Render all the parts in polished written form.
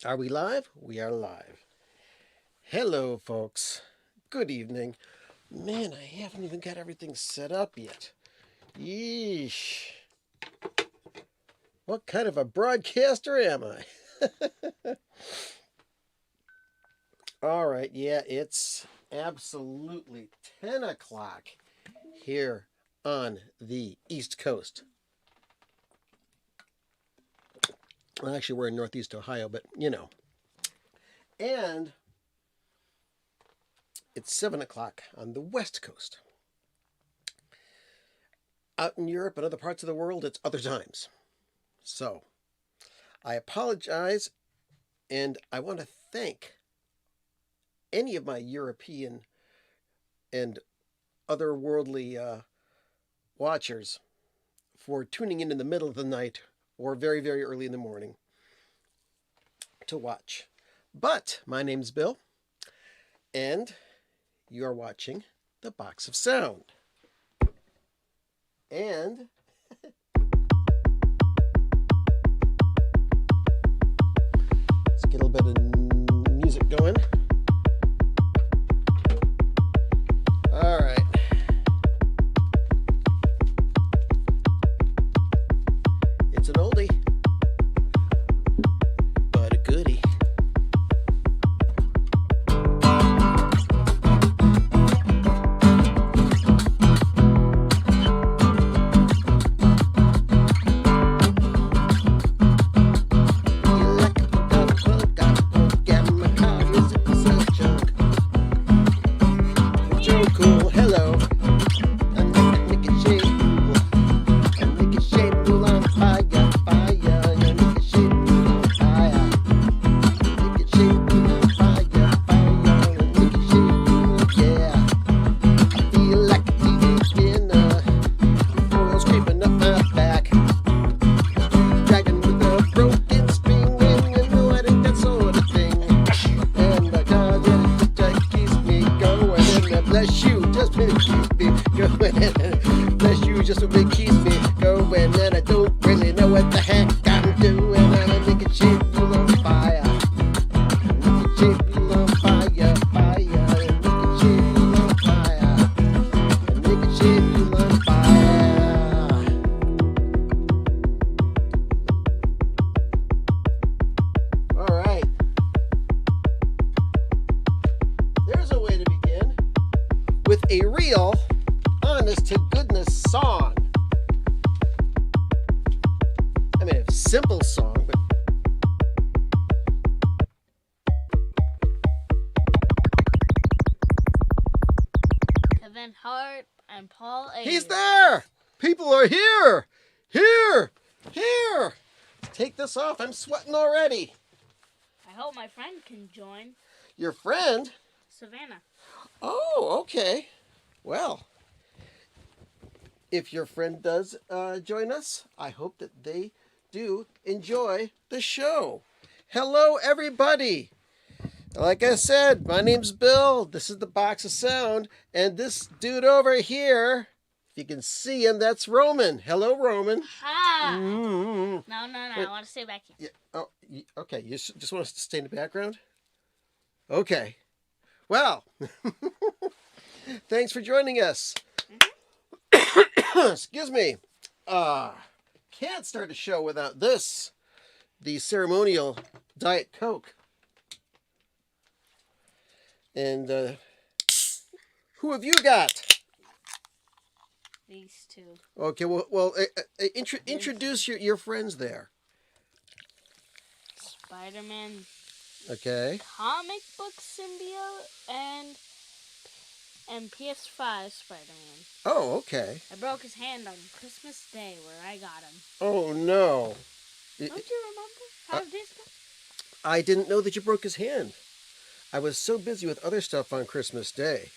Are we live? We are live. Hello, folks. Good evening. Man, I haven't even got everything set up yet. Yeesh. What kind of a broadcaster am I? All right, yeah, it's absolutely 10 o'clock here on the East Coast. Well, actually, we're in Northeast Ohio, but you know. And it's 7 o'clock on the West Coast. Out in Europe and other parts of the world, it's other times. So, I apologize, and I want to thank any of my European and otherworldly watchers for tuning in the middle of the night or very, very early in the morning to watch. But my name's Bill, and you are watching The Box of Sound. And let's get a little bit of music going. All right. It's an oldie, but a goodie. He's there! People are here! Here! Here! Take this off. I'm sweating already. I hope my friend can join. Your friend? Savannah. Oh, okay. Well, if your friend does join us, I hope that they do enjoy the show. Hello, everybody. Like I said, my name's Bill. This is the Box of Sound. And this dude over here, if you can see him, that's Roman. Hello, Roman. Hi. No. I want to stay back here. Yeah. Oh, okay. You just want us to stay in the background? Okay. Well, thanks for joining us. Mm-hmm. Excuse me. Can't start a show without this. The ceremonial Diet Coke. And who have you got? These two. Okay, well introduce your friends there. Spider-Man. Okay. Comic book symbiote and PS5 Spider-Man. Oh, okay. I broke his hand on Christmas Day where I got him. Oh, no. Don't you remember 5 days ago? I didn't know that you broke his hand. I was so busy with other stuff on Christmas Day.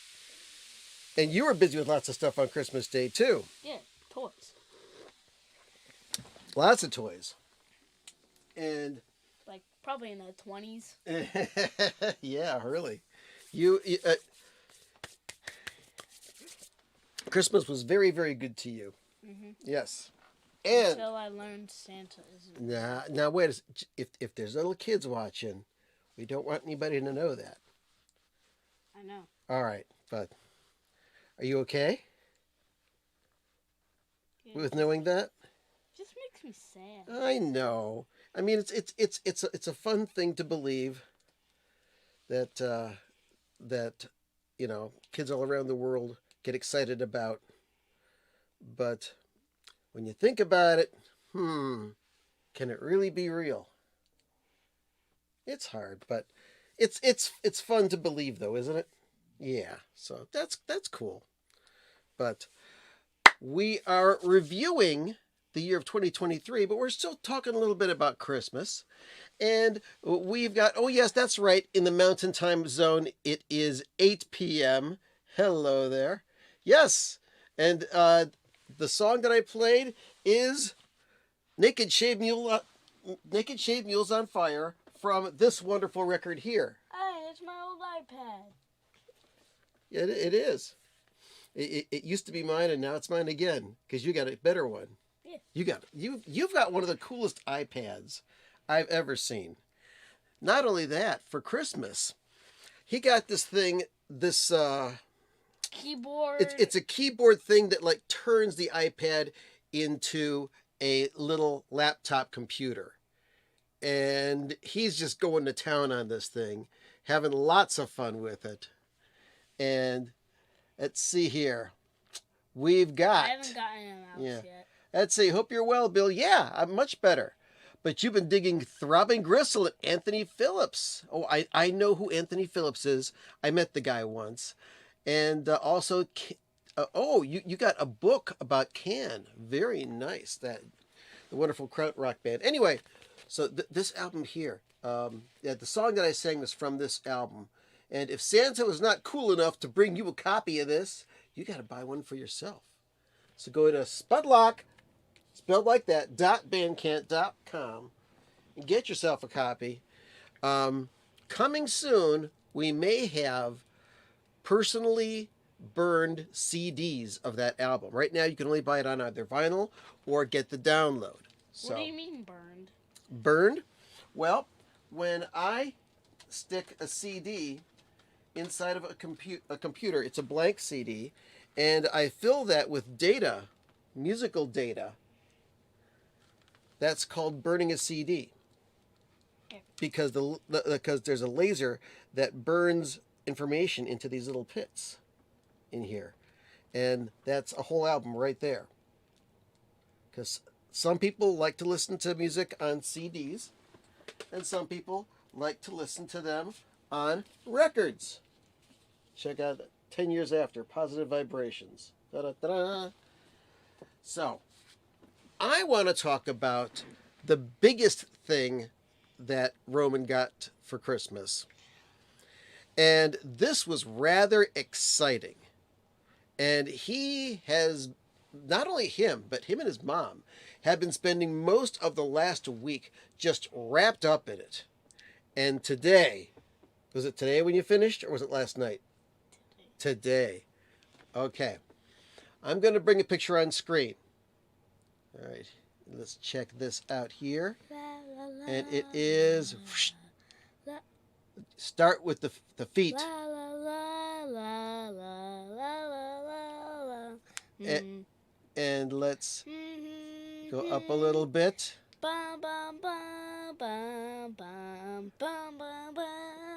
And you were busy with lots of stuff on Christmas Day, too. Yeah, toys. Lots of toys. And... like, probably in the 20s. Yeah, really. Christmas was very, very good to you. Mm-hmm. Yes. And until I learned Santa isn't. now wait. If there's little kids watching, we don't want anybody to know that. I know. All right, but are you okay with knowing that? Just makes me sad. I know. I mean, it's a fun thing to believe that that kids all around the world get excited about. But when you think about it, can it really be real? It's hard, but it's fun to believe, though, isn't it? Yeah. So that's cool. But we are reviewing the year of 2023, but we're still talking a little bit about Christmas. And we've got, oh yes, that's right, in the Mountain Time Zone, it is 8 p.m. Hello there. Yes, and the song that I played is Naked Shaved Mules on Fire from this wonderful record here. Hey, it's my old iPad. It is. It used to be mine, and now it's mine again, because you got a better one. Yeah. You've got one of the coolest iPads I've ever seen. Not only that, for Christmas, he got this thing, Keyboard. It's a keyboard thing that like turns the iPad into a little laptop computer. And he's just going to town on this thing, having lots of fun with it. And let's see here. We've got... I haven't gotten him out yet. Let's see. Hope you're well, Bill. Yeah, I'm much better. But you've been digging Throbbing Gristle at Anthony Phillips. Oh, I know who Anthony Phillips is. I met the guy once. And also, you got a book about Can. Very nice. The wonderful krautrock band. Anyway, so this album here, the song that I sang was from this album. And if Santa was not cool enough to bring you a copy of this, you got to buy one for yourself. So go to Spud Loock, spelled like that, .bandcamp.com, and get yourself a copy. Coming soon, we may have personally burned CDs of that album. Right now, you can only buy it on either vinyl or get the download. So, what do you mean burned? Burned? Well, when I stick a CD inside of a computer, it's a blank CD, and I fill that with data, musical data. That's called burning a CD, because because there's a laser that burns information into these little pits in here, and that's a whole album right there. Because some people like to listen to music on CDs, and some people like to listen to them on records. Check out 10 Years After, Positive Vibrations. Da-da-da-da. So, I want to talk about the biggest thing that Roman got for Christmas. And this was rather exciting. And he has, not only him, but him and his mom, have been spending most of the last week just wrapped up in it. And today, was it today when you finished, or was it last night? Today. Okay. I'm going to bring a picture on screen. All right. Let's check this out here. And it is... Start with the feet. And let's go up a little bit.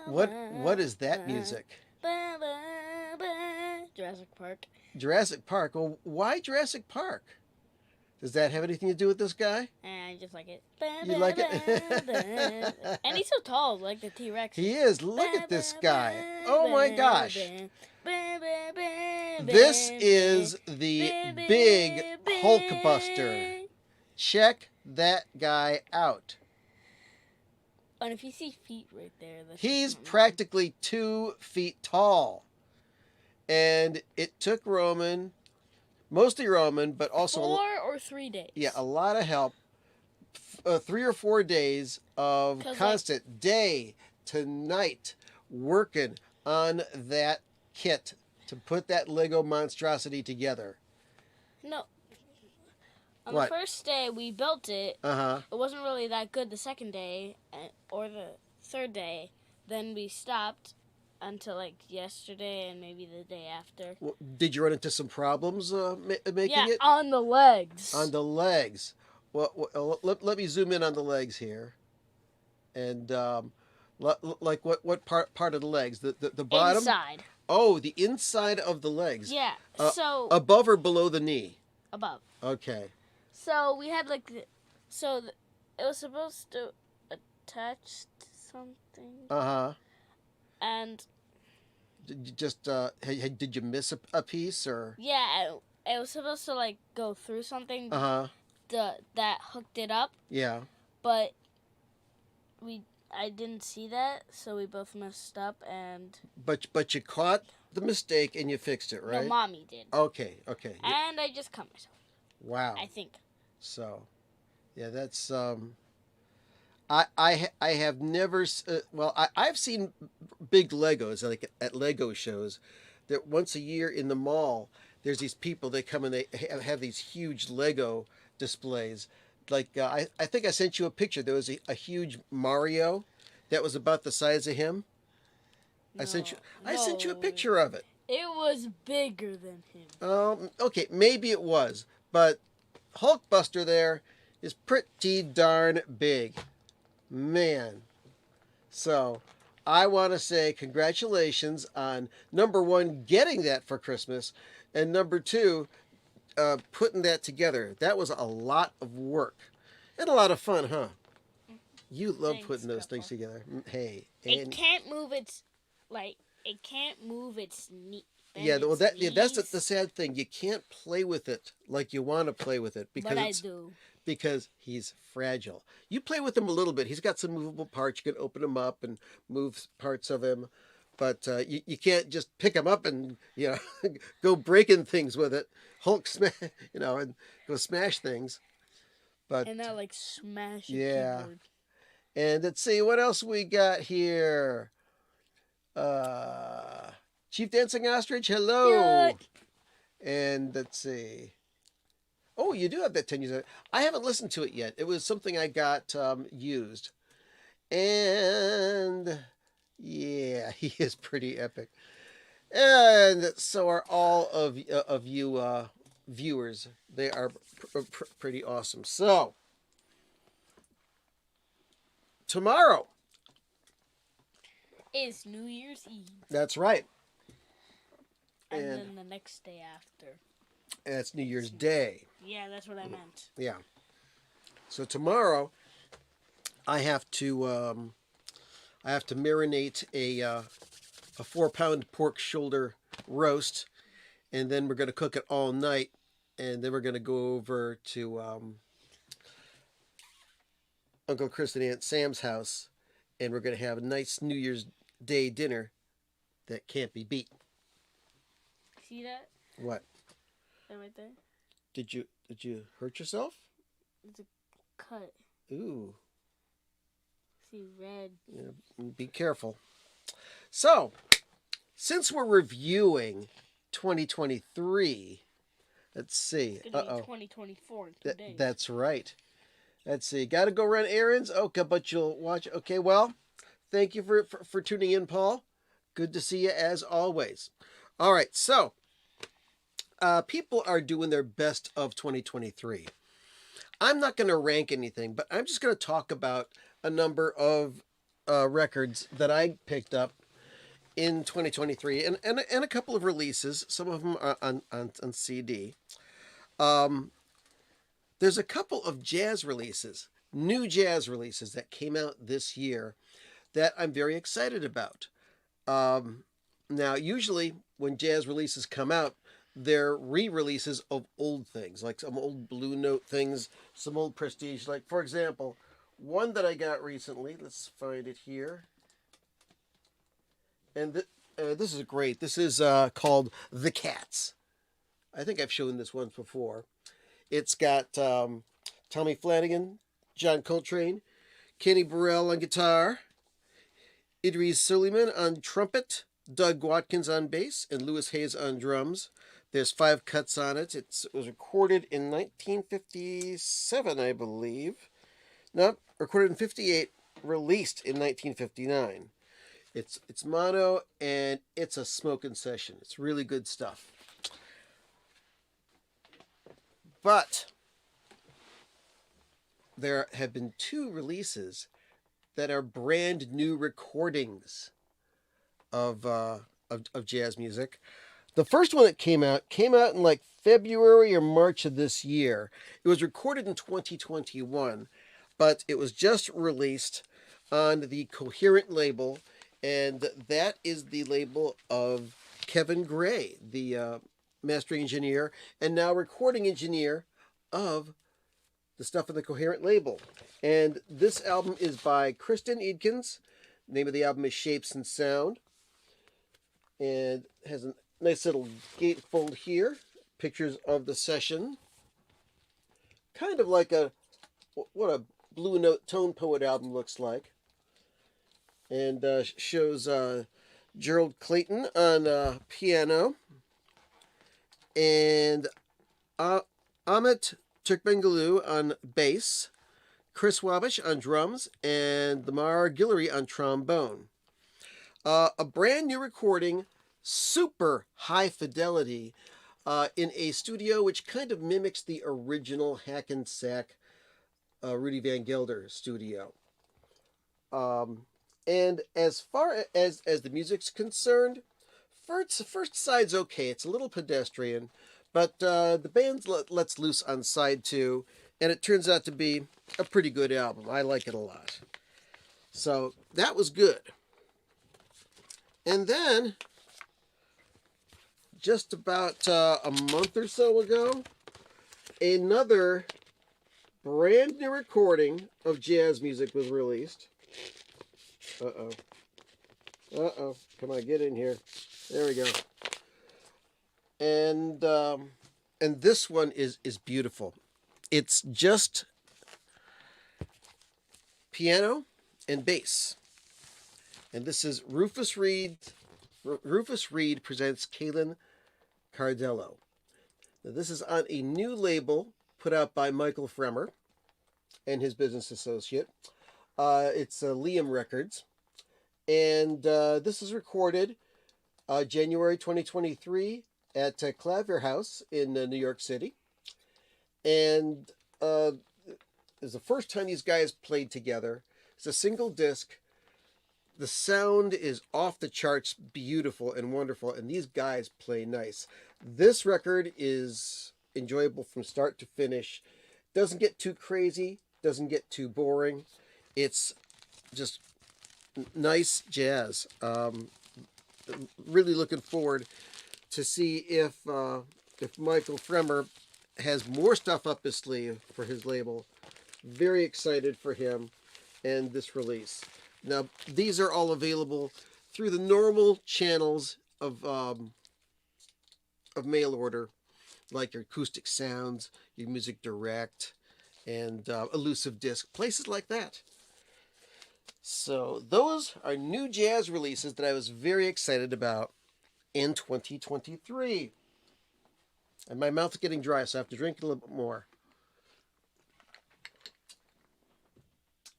What is that music? Jurassic Park. Jurassic Park. Well, why Jurassic Park? Does that have anything to do with this guy? I just like it. You like it? And he's so tall, like the T-Rex. He is. Look at this guy. Oh my gosh. This is the big Hulkbuster. Check that guy out. And if you see feet right there, he's practically 2 feet tall. And it took Roman, mostly Roman, but also 4 or 3 days. Yeah, a lot of help. 3 or 4 days of constant day to night working on that kit to put that Lego monstrosity together. No. On What? the first day we built it, Uh-huh. it wasn't really that good the second day or the third day. Then we stopped until like yesterday and maybe the day after. Well, did you run into some problems making Yeah, it? on the legs. On the legs. Well, let me zoom in on the legs here. And like what part of the legs? The bottom? Inside. Oh, the inside of the legs. Yeah. So above or below the knee? above. Okay. So we had like it was supposed to attach to something. Uh-huh. And Did you just did you miss a piece or? yeah, it was supposed to like go through something. Uh-huh. That hooked it up, Yeah. but I didn't see that, so we both messed up and. But you caught the mistake and you fixed it, right? No, Mommy did. Okay. And I just cut myself. Wow. I think. So, yeah, that's I have never I've seen big Legos like at Lego shows that once a year in the mall there's these people that come and they have these huge Lego displays. Like I think I sent you a picture. There was a huge Mario that was about the size of him. I sent you a picture of it. It was bigger than him. Okay, maybe it was, but Hulkbuster there is pretty darn big. Man. So, I want to say congratulations on number 1, getting that for Christmas, and number 2, putting that together. That was a lot of work and a lot of fun, huh? You love putting those things together. Hey, it can't move its knee. Yeah, well, that's the sad thing. You can't play with it like you want to play with it because I do. Because he's fragile. You play with him a little bit. He's got some movable parts. You can open him up and move parts of him, but you can't just pick him up and go breaking things with it. Hulk smash, and go smash things. But and not like smash. Yeah. And let's see what else we got here. Chief Dancing Ostrich, hello. Yeah. And let's see. Oh, you do have that 10 years. I haven't listened to it yet. It was something I got used. And yeah, he is pretty epic. And so are all of you viewers. They are pretty awesome. So, tomorrow is New Year's Eve. That's right. And then the next day after. And it's New Year's Day. Yeah, that's what I meant. Yeah. So tomorrow, I have to marinate a 4-pound pork shoulder roast, and then we're going to cook it all night, and then we're going to go over to Uncle Chris and Aunt Sam's house, and we're going to have a nice New Year's Day dinner that can't be beat. See that? What? That right there? Did you hurt yourself? It's a cut. Ooh. See, red. Yeah, be careful. So, since we're reviewing 2023, let's see. It's going to be 2024 in 2 days. That's right. Let's see. Got to go run errands? Okay, but you'll watch. Okay, well, thank you for tuning in, Paul. Good to see you as always. All right, so people are doing their best of 2023. I'm not going to rank anything, but I'm just going to talk about a number of records that I picked up in 2023 and a couple of releases. Some of them are on CD. There's a couple of jazz releases, new jazz releases that came out this year that I'm very excited about. Now, usually when jazz releases come out, they're re-releases of old things, like some old Blue Note things, some old Prestige. Like, for example, one that I got recently, let's find it here. And this is great. This is called The Cats. I think I've shown this once before. It's got Tommy Flanagan, John Coltrane, Kenny Burrell on guitar, Idris Suleiman on trumpet, Doug Watkins on bass, and Louis Hayes on drums. There's 5 cuts on it. It was recorded in 1957, I believe. No, recorded in 58, released in 1959. It's mono, and it's a smoking session. It's really good stuff. But there have been 2 releases that are brand new recordings of jazz music. The first one that came out in like February or March of this year. It was recorded in 2021, but it was just released on the Coherent label, and that is the label of Kevin Gray, the mastering engineer and now recording engineer of the stuff on the Coherent label. And this album is by Kristen Edkins. The name of the album is Shapes and Sound, and has a nice little gatefold here. Pictures of the session. Kind of like what a Blue Note Tone Poet album looks like. And shows Gerald Clayton on piano. And Amit Turkbengaloo on bass. Chris Wabish on drums. And Lamar Guillory on trombone. A brand new recording, super high fidelity, in a studio which kind of mimics the original Hackensack Rudy Van Gelder studio. And as far as the music's concerned, first side's okay. It's a little pedestrian, but the band lets loose on side 2, and it turns out to be a pretty good album. I like it a lot. So that was good. And then, just about a month or so ago, another brand new recording of jazz music was released. Uh-oh. Come on, get in here. There we go. And this one is beautiful. It's just piano and bass. And this is Rufus Reid. Rufus Reid presents Kalen Cardello. Now, this is on a new label put out by Michael Fremer and his business associate. It's Liam Records. And this is recorded January 2023 at Clavier House in New York City. And it's the first time these guys played together. It's a single disc. The sound is off the charts, beautiful and wonderful, and these guys play nice. This record is enjoyable from start to finish. Doesn't get too crazy, doesn't get too boring. It's just nice jazz. Really looking forward to see if Michael Fremer has more stuff up his sleeve for his label. Very excited for him and this release. Now, these are all available through the normal channels of mail order, like your Acoustic Sounds, your Music Direct, and Elusive Disc, places like that. So those are new jazz releases that I was very excited about in 2023. And my mouth's getting dry, so I have to drink a little bit more.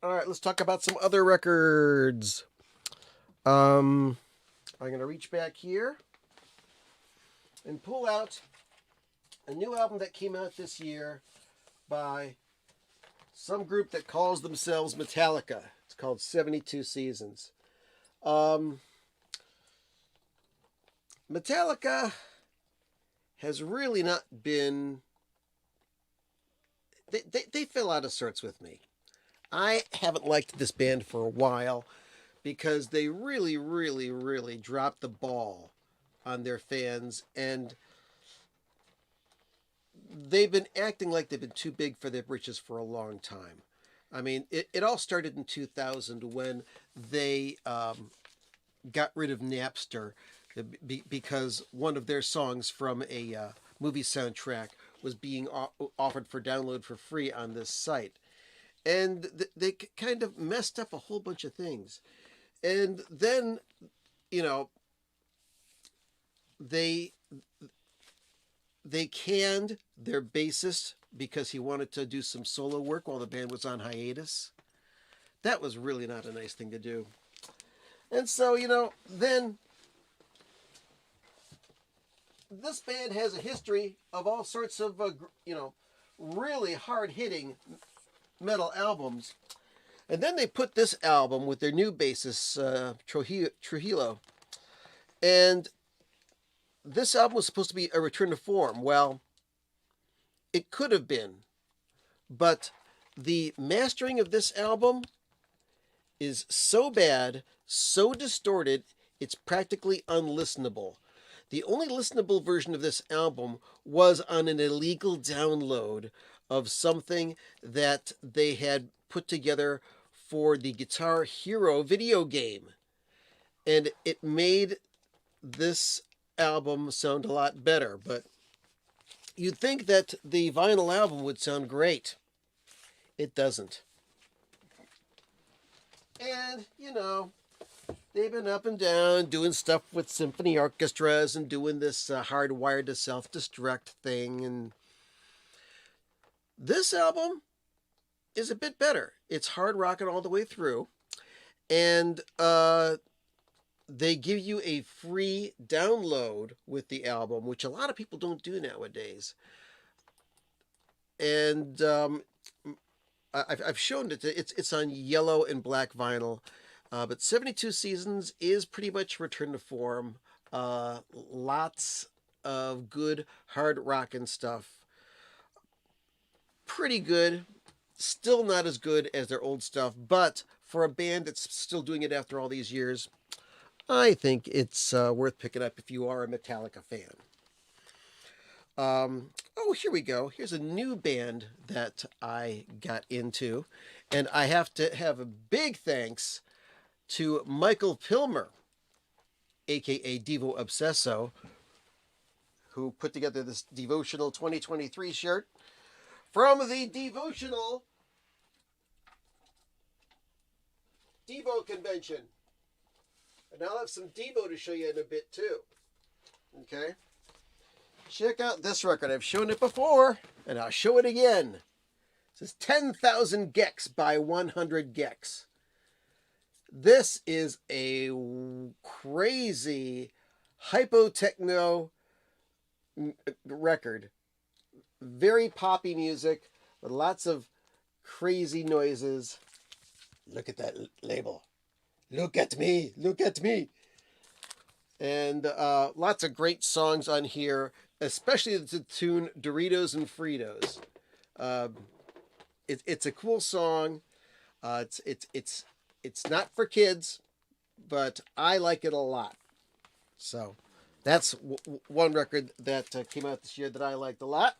All right, let's talk about some other records. I'm going to reach back here and pull out a new album that came out this year by some group that calls themselves Metallica. It's called 72 Seasons. Metallica has really not been... They fell out of sorts with me. I haven't liked this band for a while because they really, really, really dropped the ball on their fans, and they've been acting like they've been too big for their britches for a long time. I mean, it all started in 2000 when they got rid of Napster because one of their songs from a movie soundtrack was being offered for download for free on this site. And they kind of messed up a whole bunch of things. And then, you know, they they canned their bassist because he wanted to do some solo work while the band was on hiatus. That was really not a nice thing to do. And so, then this band has a history of all sorts of, really hard-hitting metal albums. And then they put this album with their new bassist, Trujillo. And this album was supposed to be a return to form. Well, it could have been. But the mastering of this album is so bad, so distorted, it's practically unlistenable. The only listenable version of this album was on an illegal download of something that they had put together for the Guitar Hero video game. And it made this album sound a lot better, but you'd think that the vinyl album would sound great. It doesn't. And, they've been up and down doing stuff with symphony orchestras and doing this hardwired to self-destruct thing. And this album is a bit better. It's hard rocking all the way through. And they give you a free download with the album, which a lot of people don't do nowadays. And I've shown it. It's on yellow and black vinyl. But 72 Seasons is pretty much return to form. Lots of good hard rockin' stuff. Pretty good. Still not as good as their old stuff, but for a band that's still doing it after all these years, I think it's worth picking up if you are a Metallica fan. Here we go. Here's a new band that I got into, and I have to have a big thanks to Michael Pilmer, aka Devo Obsesso, who put together this Devotional 2023 shirt from the Devotional Devo convention. And I'll have some Devo to show you in a bit too. Okay? Check out this record. I've shown it before, and I'll show it again. It says 10,000 gecs by 100 gecs. This is a crazy hypo-techno record. Very poppy music with lots of crazy noises. Look at that label. Look at me. Look at me. And lots of great songs on here, especially the tune Doritos and Fritos. It's a cool song. It's not for kids, but I like it a lot. So that's one record that came out this year that I liked a lot.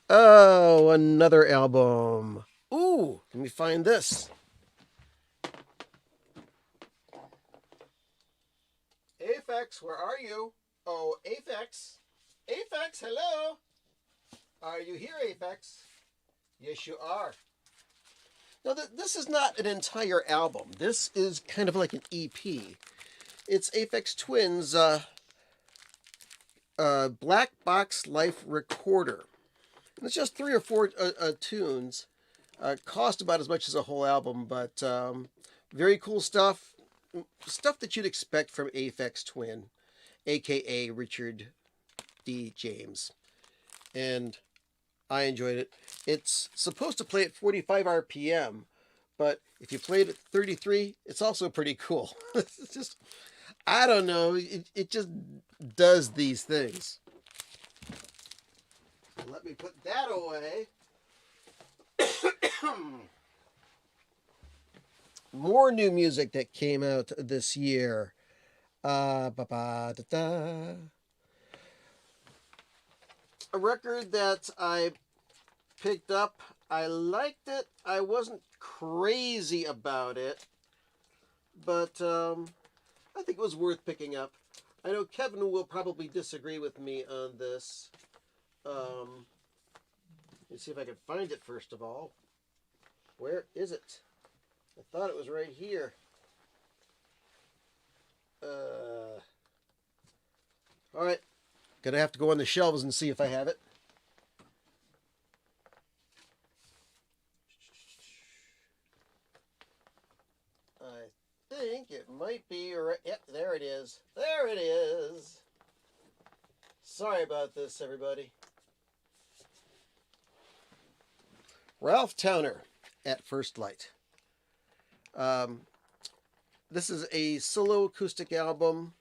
Oh, another album. Ooh, let me find this. Aphex, where are you? Oh, Aphex. Aphex, hello. Are you here, Aphex? Yes, you are. Now, this is not an entire album. This is kind of like an EP. It's Aphex Twin's Black Box Life Recorder. And it's just 3 or 4 tunes. Cost about as much as a whole album, but very cool stuff. Stuff that you'd expect from Aphex Twin, a.k.a. Richard D. James. And I enjoyed it. It's supposed to play at 45 RPM, but if you play it at 33, it's also pretty cool. It's just, I don't know, it just does these things. Let me put that away. More new music that came out this year. A record that I picked up. I liked it. I wasn't crazy about it, but I think it was worth picking up. I know Kevin will probably disagree with me on this. Let me see if I can find it first of all. Where is it? I thought it was right here. All right. Gonna have to go on the shelves and see if I have it. I think it might be right. Yep, there it is. There it is. Sorry about this, everybody. Ralph Towner, At First Light. This is a solo acoustic album.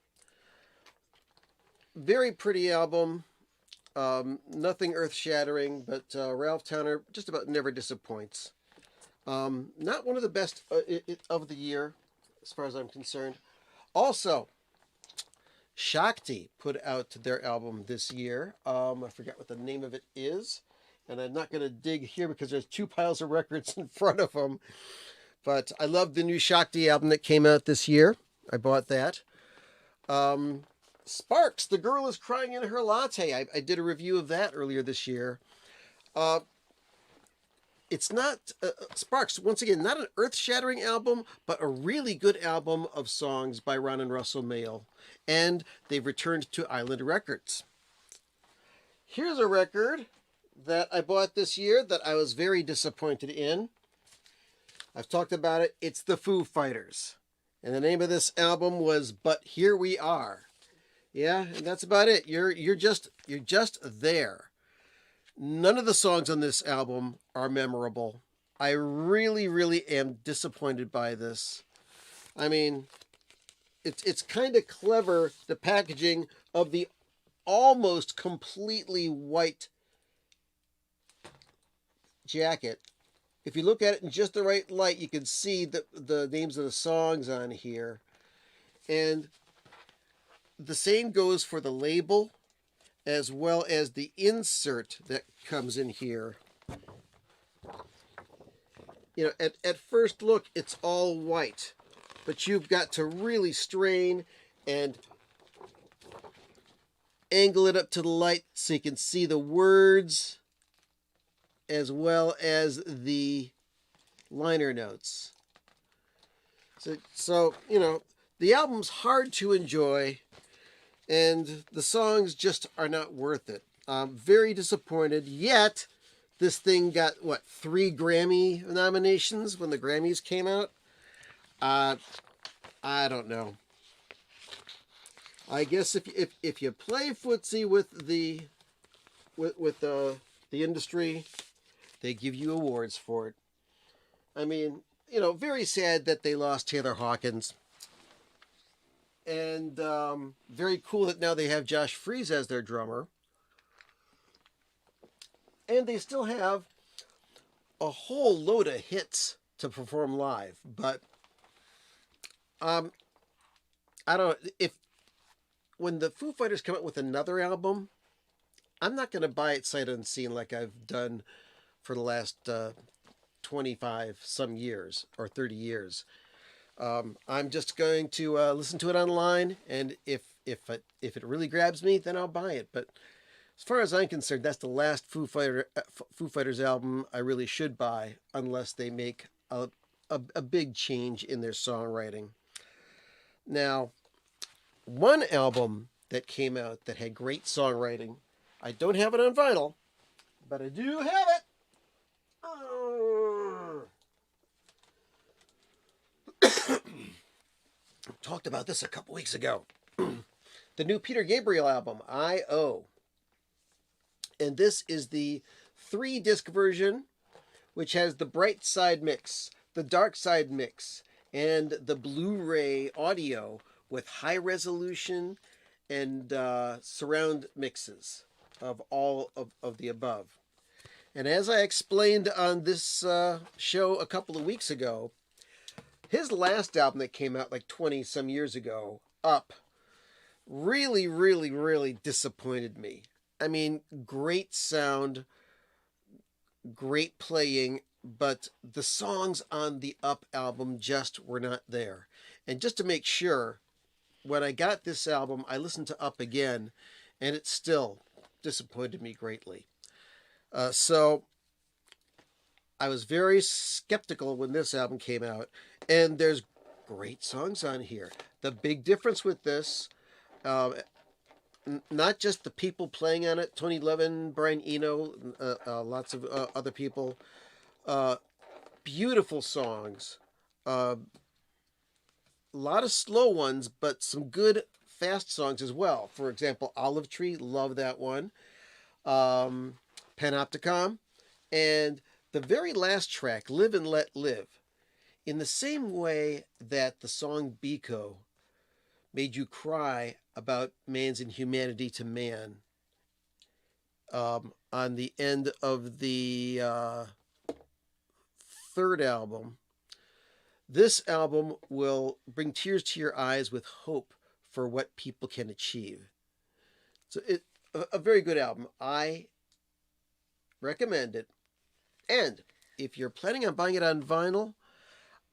Very pretty album. Nothing earth-shattering, but Ralph Towner just about never disappoints. Not one of the best of the year, as far as I'm concerned. Also, Shakti put out their album this year. I forgot what the name of it is, and I'm not going to dig here because there's two piles of records in front of them. But I love the new Shakti album that came out this year. I bought that. Sparks, The Girl Is Crying in Her Latte. I did a review of that earlier this year. It's not, Sparks, once again, not an earth-shattering album, but a really good album of songs by Ron and Russell Mael. And they've returned to Island Records. Here's a record that I bought this year that I was very disappointed in. I've talked about it. It's the Foo Fighters. And the name of this album was But Here We Are. Yeah, and that's about it. You're just there. None of the songs on this album are memorable. I really, really am disappointed by this. I mean, it's kind of clever, the packaging of the almost completely white jacket. If you look at it in just the right light, you can see the names of the songs on here. And the same goes for the label, as well as the insert that comes in here. You know, at first look, it's all white, but you've got to really strain and angle it up to the light so you can see the words as well as the liner notes. So you know, the album's hard to enjoy, and the songs just are not worth it. I'm very disappointed, yet this thing got, what, 3 Grammy nominations when the Grammys came out? I don't know. I guess if you play footsie with the industry, they give you awards for it. I mean, you know, very sad that they lost Taylor Hawkins. And very cool that now they have Josh Freese as their drummer. And they still have a whole load of hits to perform live. But I don't know, when the Foo Fighters come out with another album, I'm not going to buy it sight unseen like I've done for the last 25 some years or 30 years. I'm just going to listen to it online, and if it really grabs me, then I'll buy it. But as far as I'm concerned, that's the last Foo Fighters album I really should buy, unless they make a big change in their songwriting. Now, one album that came out that had great songwriting, I don't have it on vinyl, but I do have it. Talked about this a couple weeks ago. The new Peter Gabriel album, I.O. And this is the 3-disc version, which has the bright side mix, the dark side mix, and the Blu-ray audio with high resolution and surround mixes of all of the above. And as I explained on this show a couple of weeks ago, his last album that came out like 20 some years ago, Up, really, really, really disappointed me. I mean, great sound, great playing, but the songs on the Up album just were not there. And just to make sure, when I got this album, I listened to Up again, and it still disappointed me greatly. So I was very skeptical when this album came out, and there's great songs on here. The big difference with this, not just the people playing on it, Tony Levin, Brian Eno, lots of other people. Beautiful songs. A lot of slow ones, but some good fast songs as well. For example, Olive Tree, love that one. Panopticon, and the very last track, Live and Let Live. In the same way that the song Biko made you cry about man's inhumanity to man, on the end of the third album, this album will bring tears to your eyes with hope for what people can achieve. So a very good album. I recommend it. And if you're planning on buying it on vinyl,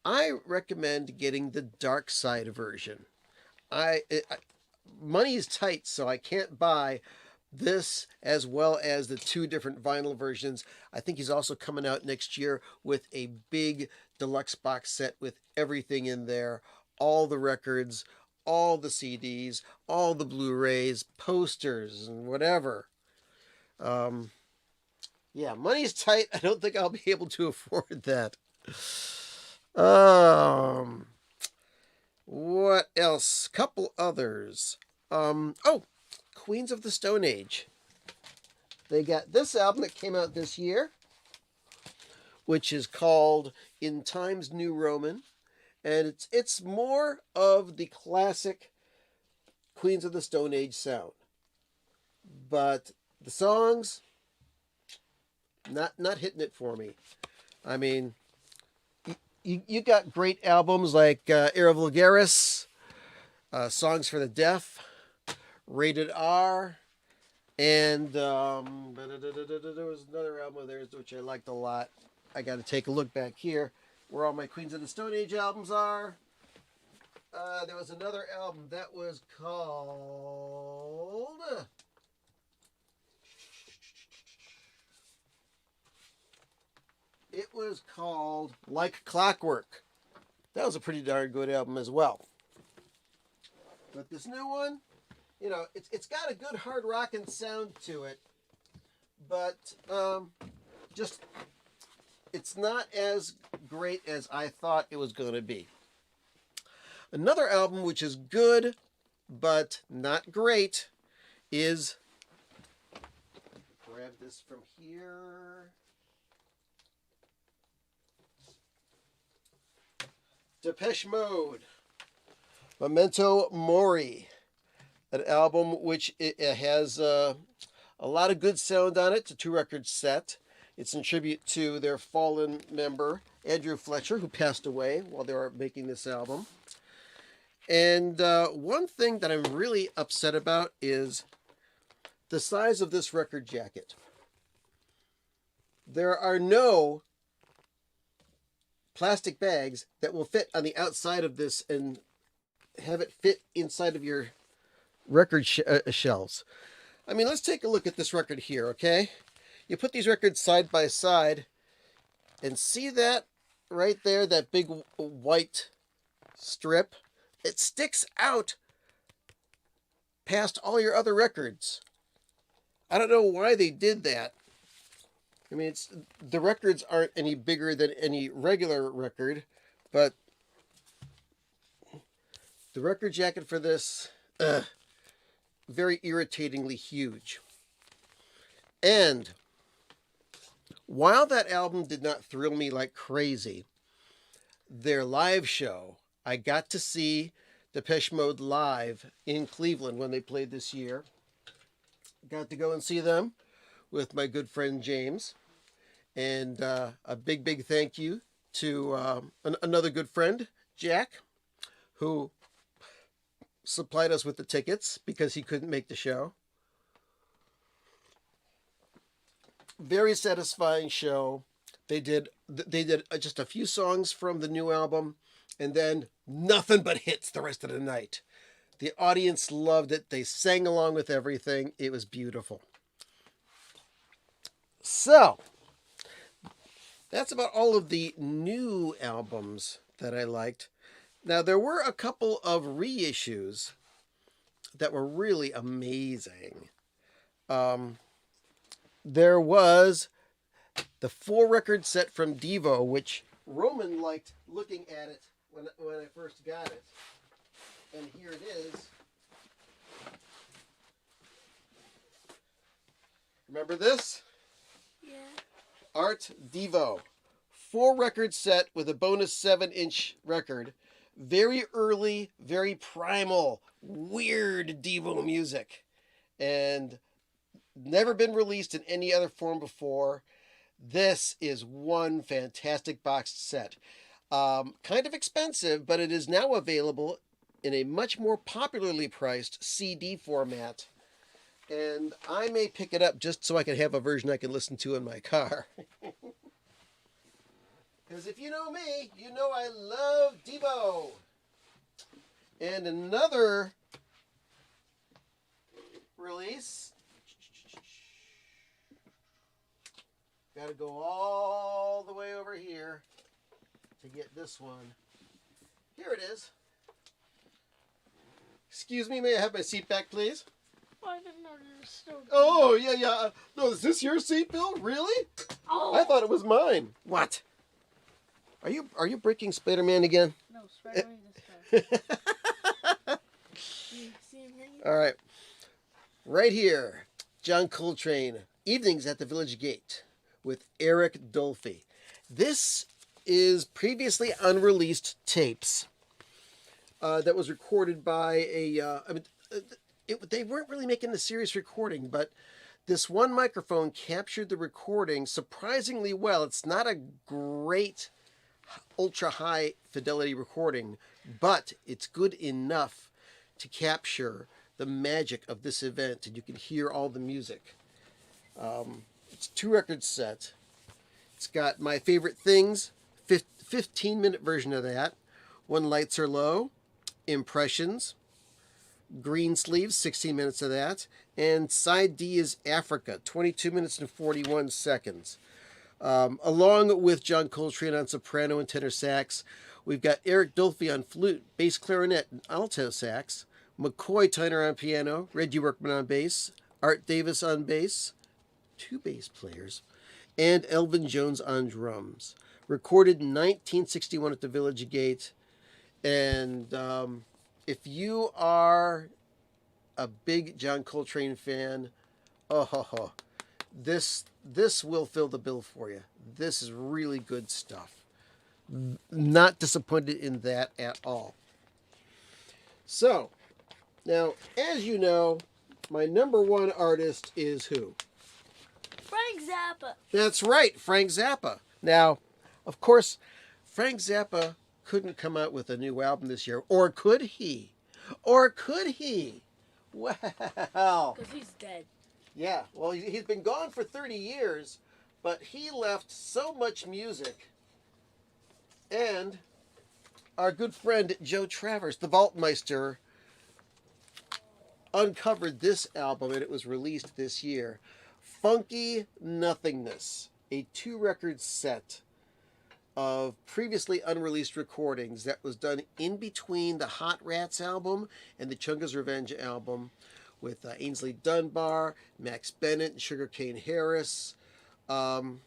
I recommend getting the Dark Side version. Money is tight, so I can't buy this as well as the two different vinyl versions. I think he's also coming out next year with a big deluxe box set with everything in there, all the records, all the CDs, all the Blu-rays, posters, and whatever. Yeah, money's tight. I don't think I'll be able to afford that. What else? Couple others. Queens of the Stone Age. They got this album that came out this year, which is called In Times New Roman, and it's more of the classic Queens of the Stone Age sound. But the songs, not hitting it for me. I mean, you got great albums like Era Vulgaris, Songs for the Deaf, Rated R, and there was another album of theirs which I liked a lot. I got to take a look back here where all my Queens of the Stone Age albums are. There was another album that was called... It was called Like Clockwork. That was a pretty darn good album as well. But this new one, you know, it's got a good hard rockin' sound to it, but just it's not as great as I thought it was going to be. Another album which is good but not great is, grab this from here, Depeche Mode, Memento Mori, an album which it has a lot of good sound on it. It's a 2-record set. It's in tribute to their fallen member, Andrew Fletcher, who passed away while they were making this album. And one thing that I'm really upset about is the size of this record jacket. There are no plastic bags that will fit on the outside of this and have it fit inside of your record shelves. I mean, let's take a look at this record here, okay? You put these records side by side and see that right there, that big white strip? It sticks out past all your other records. I don't know why they did that. I mean, the records aren't any bigger than any regular record, but the record jacket for this, very irritatingly huge. And while that album did not thrill me like crazy, their live show, I got to see Depeche Mode live in Cleveland when they played this year. Got to go and see them with my good friend James. And a big thank you to another good friend, Jack, who supplied us with the tickets because he couldn't make the show. Very satisfying show. They did just a few songs from the new album, and then nothing but hits the rest of the night. The audience loved it. They sang along with everything. It was beautiful. So, that's about all of the new albums that I liked. Now, there were a couple of reissues that were really amazing. There was the 4-record set from Devo, which Roman liked looking at it when I first got it. And here it is. Remember this? Yeah. Art Devo. 4-record set with a bonus 7-inch record. Very early, very primal, weird Devo music. And never been released in any other form before. This is one fantastic boxed set. Kind of expensive, but it is now available in a much more popularly priced CD format. And I may pick it up just so I can have a version I can listen to in my car. Because if you know me, you know I love Devo. And another release. Got to go all the way over here to get this one. Here it is. Excuse me, may I have my seat back, please? I didn't know you were still. Oh, yeah. No, is this your seat, Bill? Really? Oh. I thought it was mine. What? Are you breaking Spider-Man again? No, Spider-Man this time. You see him hanging? All right. Right here, John Coltrane, Evenings at the Village Gate with Eric Dolphy. This is previously unreleased tapes that was recorded by they weren't really making a serious recording, but this one microphone captured the recording surprisingly well. It's not a great ultra high fidelity recording, but it's good enough to capture the magic of this event, and you can hear all the music. It's a 2-record set. It's got My Favorite Things, 15-minute version of that, When Lights Are Low, Impressions, Green Sleeves, 16 minutes of that, and side D is Africa, 22 minutes and 41 seconds. Along with John Coltrane on soprano and tenor sax, we've got Eric Dolphy on flute, bass clarinet, and alto sax, McCoy Tyner on piano, Reggie Workman on bass, Art Davis on bass, 2 bass players, and Elvin Jones on drums. Recorded in 1961 at the Village Gate. And if you are a big John Coltrane fan, this will fill the bill for you. This is really good stuff. Not disappointed in that at all. So, now, as you know, my number one artist is who? Frank Zappa. That's right, Frank Zappa. Now, of course, Frank Zappa couldn't come out with a new album this year. Or could he? Or could he? Well. Because he's dead. Yeah, well, he's been gone for 30 years, but he left so much music. And our good friend Joe Travers, the Vaultmeister, uncovered this album, and it was released this year. Funky Nothingness, a 2-record set of previously unreleased recordings that was done in between the Hot Rats album and the Chunga's Revenge album with Ainsley Dunbar, Max Bennett, and Sugarcane Harris, Ian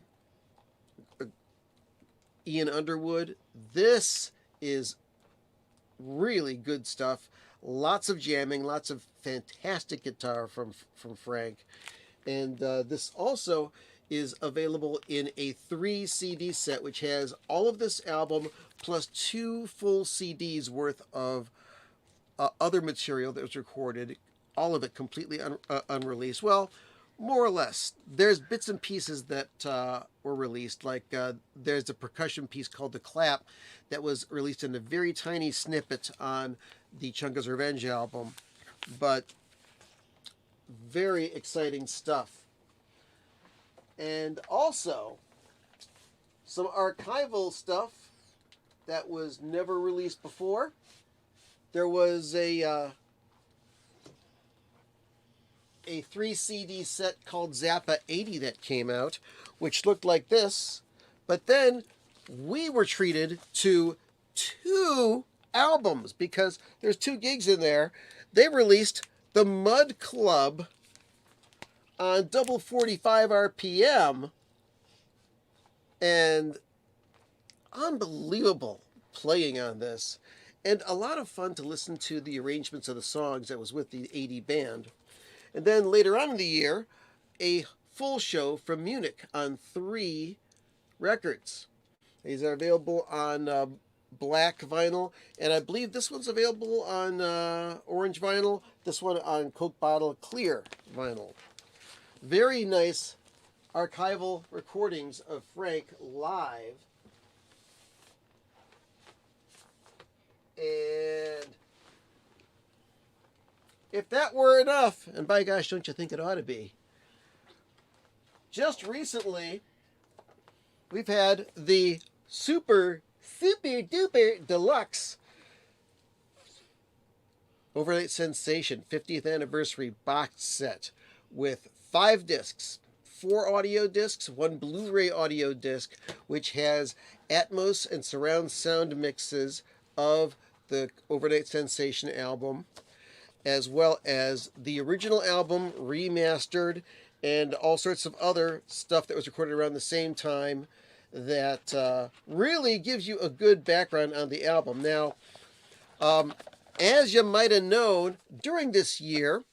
Underwood. This is really good stuff. Lots of jamming, lots of fantastic guitar from Frank. And this also is available in a 3 CD set, which has all of this album plus 2 full CDs worth of other material that was recorded, all of it completely unreleased. Well, more or less. There's bits and pieces that were released, like there's a percussion piece called The Clap that was released in a very tiny snippet on the Chunga's Revenge album, but very exciting stuff. And also some archival stuff that was never released before. There was a 3 CD set called Zappa 80 that came out, which looked like this, but then we were treated to 2 albums because there's 2 gigs in there. They released the Mud Club on double 45 RPM, and unbelievable playing on this, and a lot of fun to listen to the arrangements of the songs that was with the 80 band. And then later on in the year, a full show from Munich on 3 records. These are available on black vinyl, and I believe this one's available on orange vinyl, this one on Coke bottle clear vinyl. Very nice archival recordings of Frank live. And if that were enough, and by gosh, don't you think it ought to be, just recently we've had the super duper deluxe Overnight Sensation 50th anniversary box set with 5 discs, 4 audio discs, 1 Blu-ray audio disc, which has Atmos and surround sound mixes of the Overnight Sensation album, as well as the original album remastered and all sorts of other stuff that was recorded around the same time that really gives you a good background on the album. Now, as you might have known, during this year,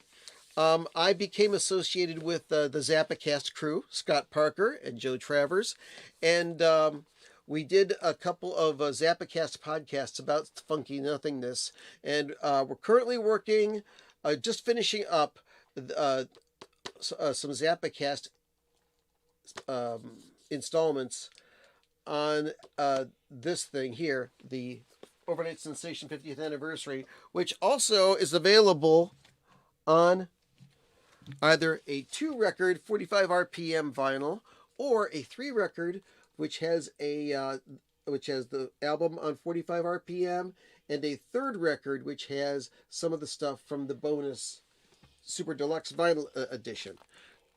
I became associated with the Zappa cast crew, Scott Parker and Joe Travers, and we did a couple of Zappa cast podcasts about Funky Nothingness, and we're currently working, just finishing up some Zappa cast installments on this thing here, the Overnight Sensation 50th anniversary, which also is available on either a 2-record 45 RPM vinyl or a 3-record which has the album on 45 RPM, and a 3rd record which has some of the stuff from the bonus super deluxe vinyl edition.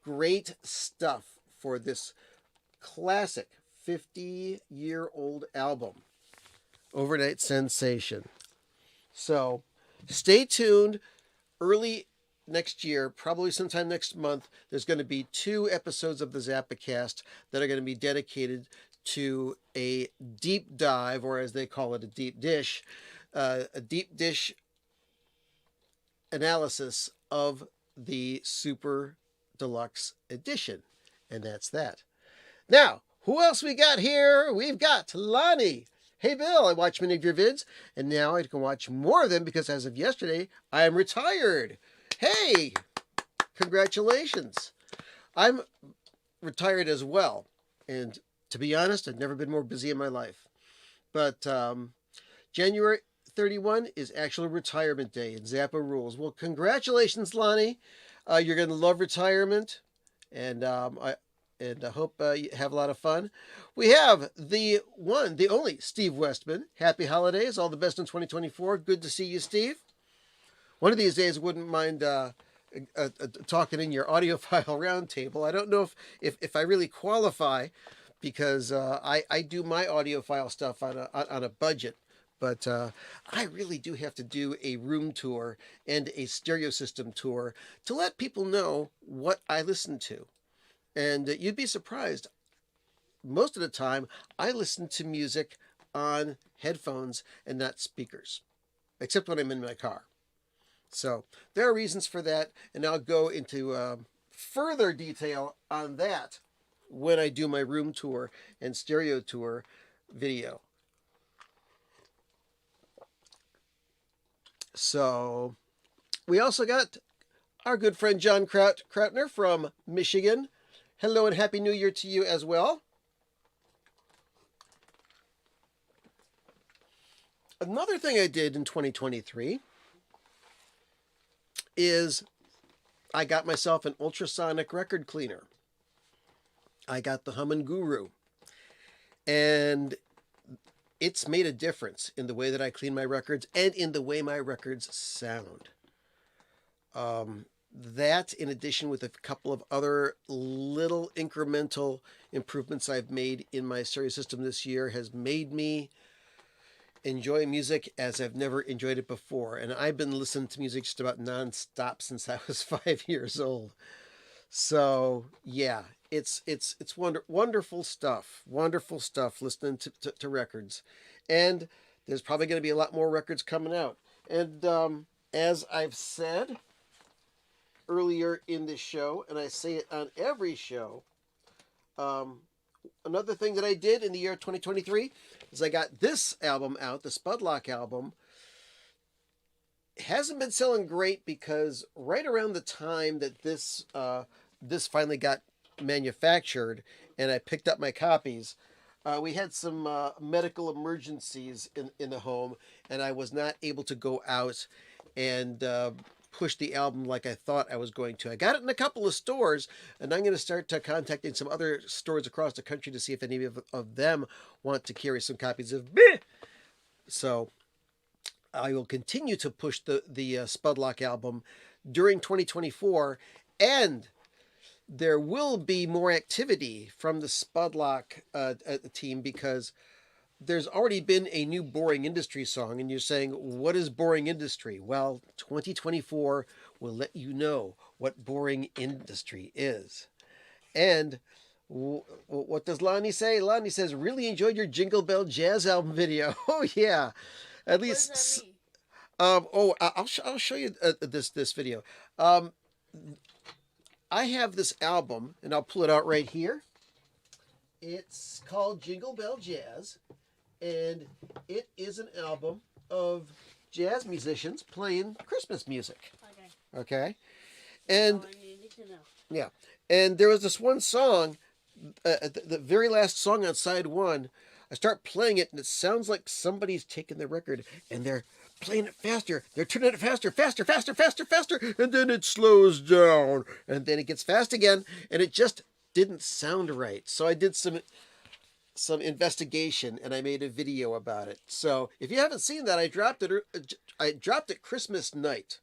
Great stuff for this classic 50-year-old album, Overnight Sensation. So stay tuned. Early next year, probably sometime next month, there's going to be 2 episodes of the Zappa cast that are going to be dedicated to a deep dive, or as they call it, a deep dish analysis of the Super Deluxe Edition. And that's that. Now, who else we got here? We've got Lonnie. Hey, Bill, I watch many of your vids, and now I can watch more of them because as of yesterday, I am retired. Hey, congratulations. I'm retired as well, and to be honest, I've never been more busy in my life. But January 31 is actual retirement day, and Zappa rules. Well, congratulations, Lonnie. You're going to love retirement, and I hope you have a lot of fun. We have the one, the only Steve Westman. Happy holidays. All the best in 2024. Good to see you, Steve. One of these days, I wouldn't mind talking in your audiophile roundtable. I don't know if I really qualify, because I do my audiophile stuff on a budget. But I really do have to do a room tour and a stereo system tour to let people know what I listen to. And you'd be surprised. Most of the time, I listen to music on headphones and not speakers, except when I'm in my car. So there are reasons for that, and I'll go into further detail on that when I do my room tour and stereo tour video. So we also got our good friend John Krautner from Michigan. Hello and Happy New Year to you as well. Another thing I did in 2023 is I got myself an ultrasonic record cleaner. I got the Hummin' Guru. And it's made a difference in the way that I clean my records and in the way my records sound. That, in addition with a couple of other little incremental improvements I've made in my stereo system this year, has made me enjoy music as I've never enjoyed it before. And I've been listening to music just about nonstop since I was 5 years old. So yeah, it's wonderful stuff. Wonderful stuff listening to records. And there's probably going to be a lot more records coming out. And as I've said earlier in this show, and I say it on every show, another thing that I did in the year 2023 is I got this album out, the Spud Loock album. It hasn't been selling great because right around the time that this finally got manufactured and I picked up my copies, we had some medical emergencies in the home, and I was not able to go out and push the album like I thought I was going to. I got it in a couple of stores, and I'm going to start contacting some other stores across the country to see if any of them want to carry some copies of me. So I will continue to push the Spud Loock album during 2024, and there will be more activity from the Spud Loock team because there's already been a new Boring Industry song, and you're saying, what is Boring Industry? Well, 2024 will let you know what Boring Industry is. And what does Lonnie say? Lonnie says, really enjoyed your Jingle Bell Jazz album video. Oh, yeah. At least... What does that mean? I'll show you this video. I have this album, and I'll pull it out right here. It's called Jingle Bell Jazz, and it is an album of jazz musicians playing Christmas music. Okay? And All I needed to know. yeah, and there was this one song, the very last song on side one. I start playing it, and it sounds like somebody's taking the record, and they're playing it faster. They're turning it faster, faster, faster, faster, faster, and then it slows down, and then it gets fast again, and it just didn't sound right. So I did some investigation, and I made a video about it. So if you haven't seen that, I dropped it Christmas night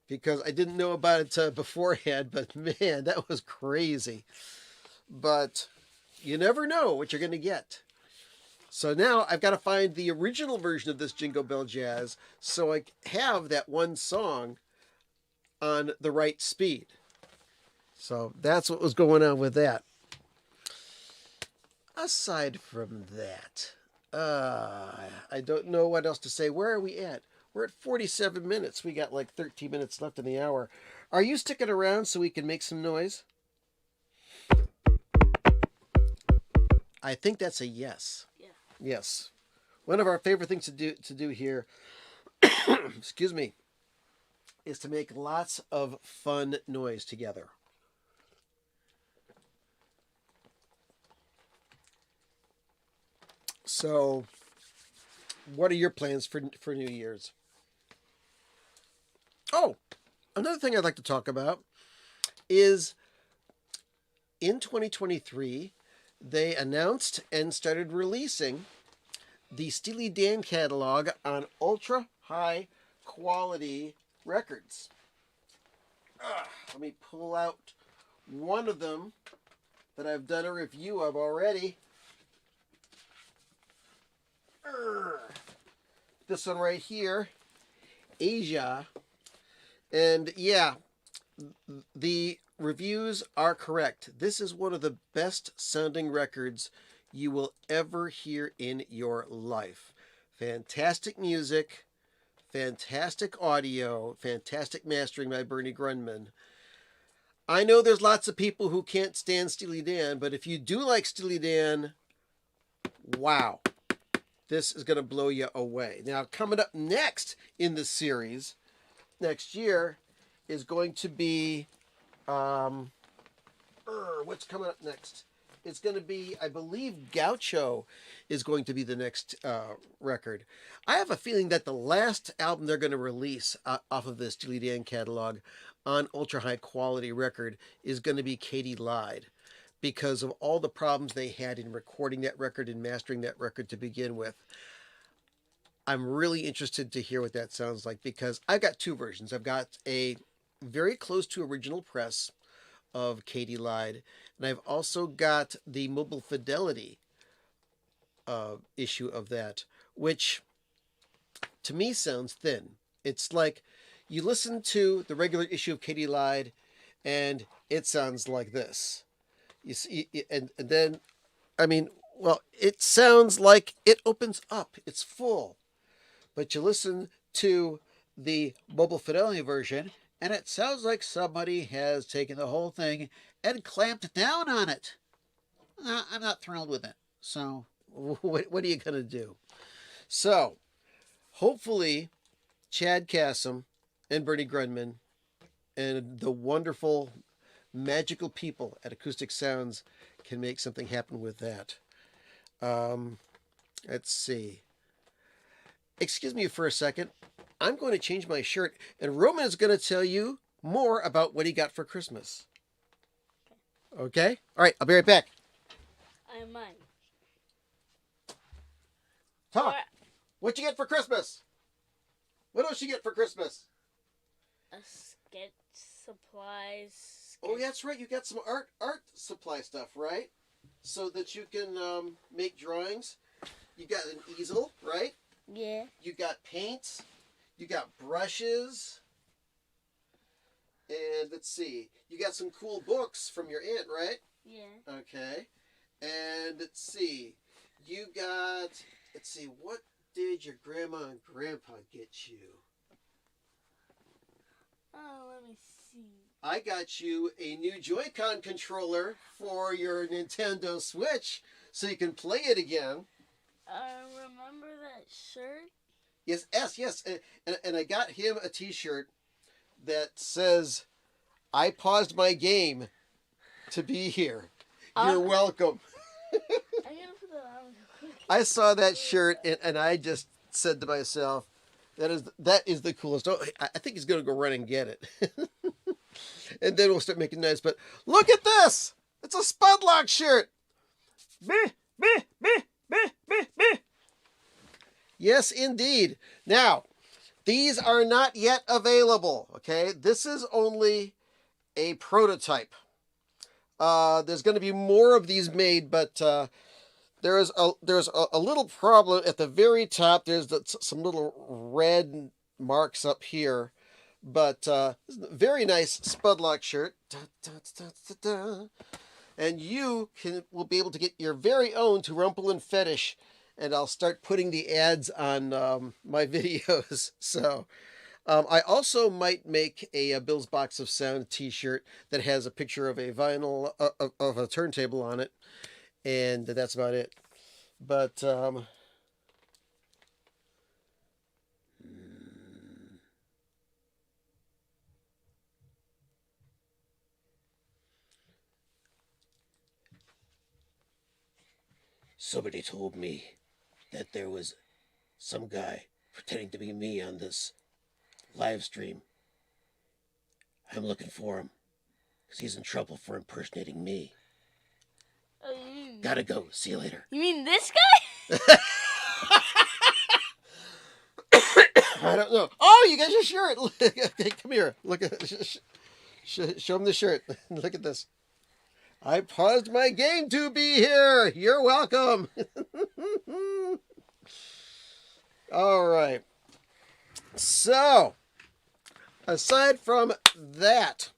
because I didn't know about it beforehand. But man, that was crazy. But you never know what you're going to get. So now I've got to find the original version of this Jingle Bell Jazz so I have that one song on the right speed. So that's what was going on with that. Aside from that, I don't know what else to say. Where are we at? We're at 47 minutes. We got like 13 minutes left in the hour. Are you sticking around so we can make some noise? I think that's a yes. Yeah. Yes. One of our favorite things to do here, excuse me, is to make lots of fun noise together. So, what are your plans for New Year's? Oh, another thing I'd like to talk about is in 2023, they announced and started releasing the Steely Dan catalog on ultra high quality records. Let me pull out one of them that I've done a review of already. This one right here, Asia. And yeah, the reviews are correct. This is one of the best sounding records you will ever hear in your life. Fantastic music, fantastic audio, fantastic mastering by Bernie Grundman. I know there's lots of people who can't stand Steely Dan, but if you do like Steely Dan, wow. This is going to blow you away. Now, coming up next in the series, next year, is going to be... what's coming up next? It's going to be, I believe, Gaucho is going to be the next record. I have a feeling that the last album they're going to release off of this Steely Dan catalog on ultra high quality record is going to be Katie Lied, because of all the problems they had in recording that record and mastering that record to begin with. I'm really interested to hear what that sounds like, because I've got two versions. I've got a very close to original press of Katie Lied, and I've also got the Mobile Fidelity issue of that, which to me sounds thin. It's like you listen to the regular issue of Katie Lied, and it sounds like this. You see, and then, I mean, well, it sounds like it opens up. It's full. But you listen to the Mobile Fidelity version, and it sounds like somebody has taken the whole thing and clamped down on it. I'm not thrilled with it. So, what are you going to do? So, hopefully, Chad Kassem and Bernie Grunman and the wonderful, magical people at Acoustic Sounds can make something happen with that. Let's see. Excuse me for a second. I'm going to change my shirt, and Roman is going to tell you more about what he got for Christmas. Okay? All right, I'll be right back. I'm mine. Talk. What'd you get for Christmas? What else you get for Christmas? A sketch supplies. Oh, that's right. You got some art supply stuff, right? So that you can make drawings. You got an easel, right? Yeah. You got paints. You got brushes. And let's see. You got some cool books from your aunt, right? Yeah. Okay. And let's see. You got... Let's see. What did your grandma and grandpa get you? Oh, let me see. I got you a new Joy-Con controller for your Nintendo Switch so you can play it again. Remember that shirt? Yes. And I got him a t-shirt that says, I paused my game to be here. You're welcome. I'm going to put that on real quick. I saw that shirt and I just said to myself, that is the coolest. Oh, I think he's going to go run and get it. And then we'll start making noise. But look at this. It's a Spud Loock shirt. Yes, indeed. Now, these are not yet available. Okay, this is only a prototype. There's going to be more of these made, but there's a little problem at the very top. There's some little red marks up here, but very nice Spud Loock shirt. And you will be able to get your very own To Rumple and Fetish, and I'll start putting the ads on my videos. So I also might make a Bill's Box of Sound t-shirt that has a picture of a vinyl of a turntable on it, and that's about it. But somebody told me that there was some guy pretending to be me on this live stream. I'm looking for him because he's in trouble for impersonating me. Oh, you mean... Gotta go. See you later. You mean this guy? I don't know. Oh, you got your shirt. Okay, come here. Look at show him the shirt. Look at this. I paused my game to be here. You're welcome. All right. So, aside from that,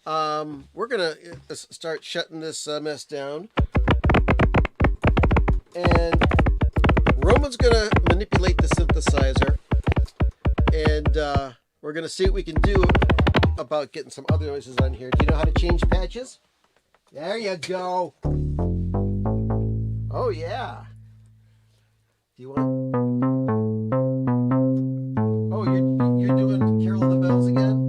we're going to start shutting this mess down. And Roman's going to manipulate the synthesizer. And we're going to see what we can do about getting some other noises on here. Do you know how to change patches? There you go. Oh, yeah. Do you want... Oh, you're doing Carol of the Bells again?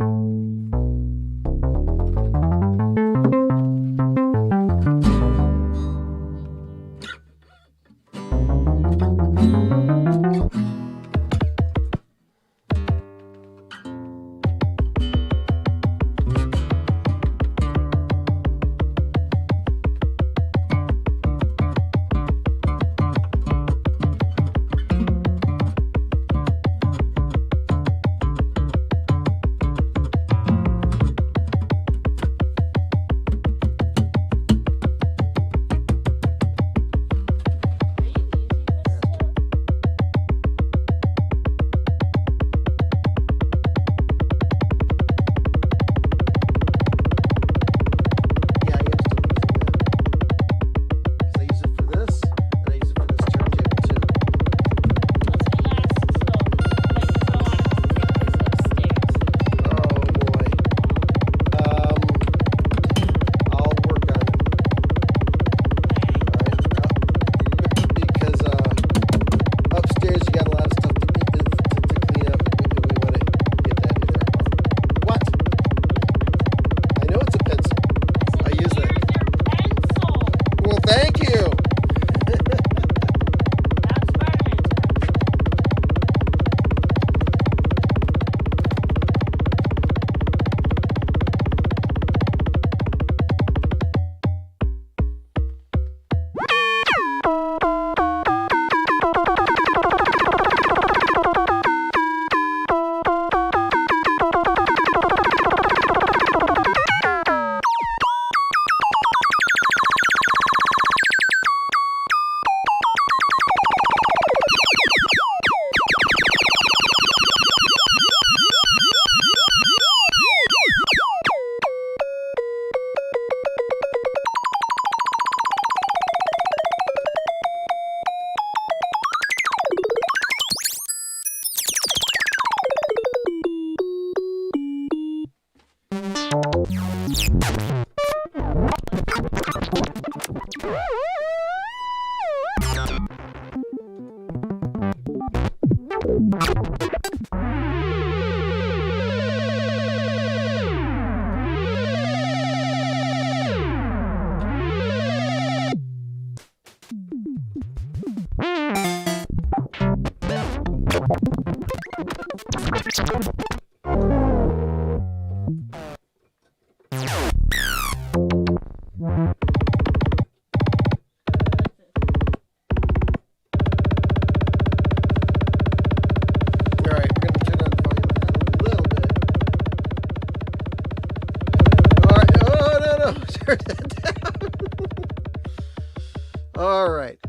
All right.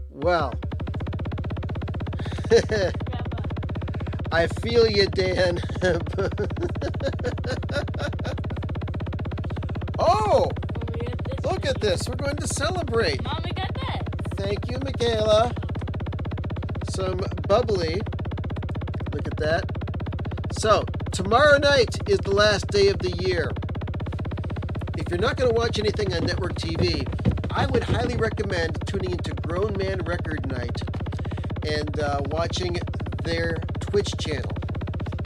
Well, I feel you, Dan. Oh, look at this. We're going to celebrate. Mommy got that. Thank you, Michaela. Some bubbly. Look at that. So, tomorrow night is the last day of the year. If you're not going to watch anything on network TV, I would highly recommend tuning into Grown Man Record Night and watching their Twitch channel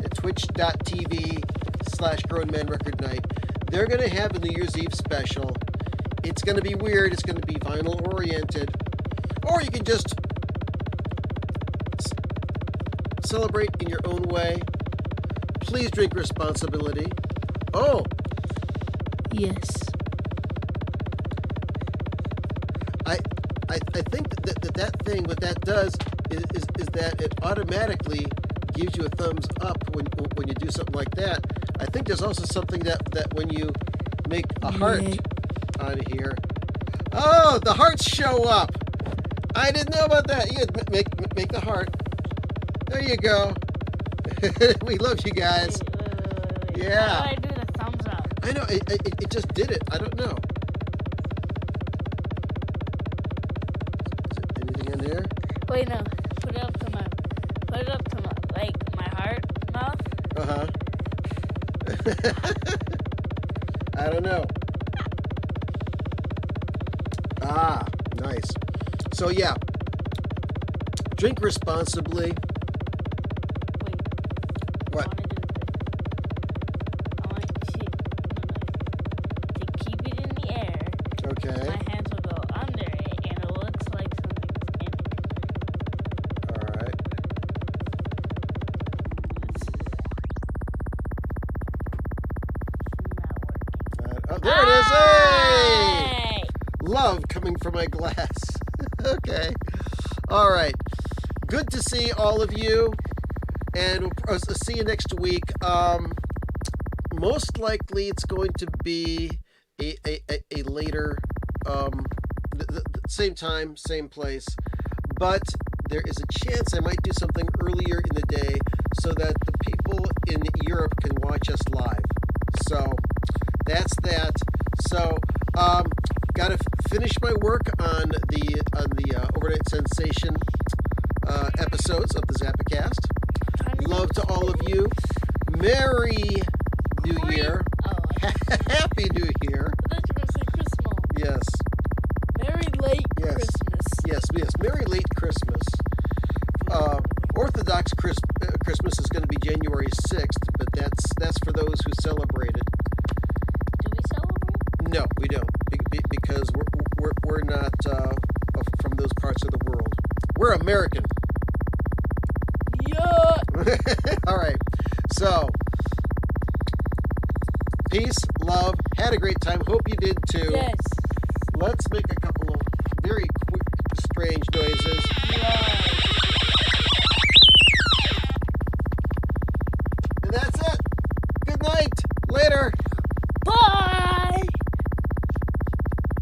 at twitch.tv/Grown Man Record Night. They're going to have a New Year's Eve special. It's going to be weird. It's going to be vinyl oriented. Or you can just celebrate in your own way. Please drink responsibly. Oh, yes. I think that thing, what that does is that it automatically gives you a thumbs up when you do something like that. I think there's also something that when you make a heart on here, oh, the hearts show up. I didn't know about that. You make the heart. There you go. We love you guys. Wait. Yeah. How do I do the thumbs up? I know. It just did it. I don't know. Is it anything in there? Wait, no. Put it up to my like my heart mouth. Uh-huh. I don't know. Ah, nice. So yeah, drink responsibly. Wait. What? I want to keep it in the air. Okay. My hands will go under it, and it looks like something's in it. All right. It's not working. Oh, there it is. Hey! Hey! Love coming from my glass. Okay. All right. Good to see all of you, and we'll see you next week. Most likely it's going to be a later, the same time, same place, but there is a chance I might do something earlier in the day so that the people in Europe can watch us live. So that's that. So got to finish my work on the Overnight Sensation episodes of the Zappacast. Love to all of you. Merry New Year. Oh, Happy New Year. I thought you were going to say Christmas. Yes. Very late Yes. Christmas. Yes. Merry late Christmas. Orthodox Christmas is going to be January 6th, but that's for those who celebrate it. Do we celebrate? No, we don't, because we're not from those parts of the world. We're American. Yeah. All right. So, peace, love. Had a great time. Hope you did too. Yes. Let's make a couple of very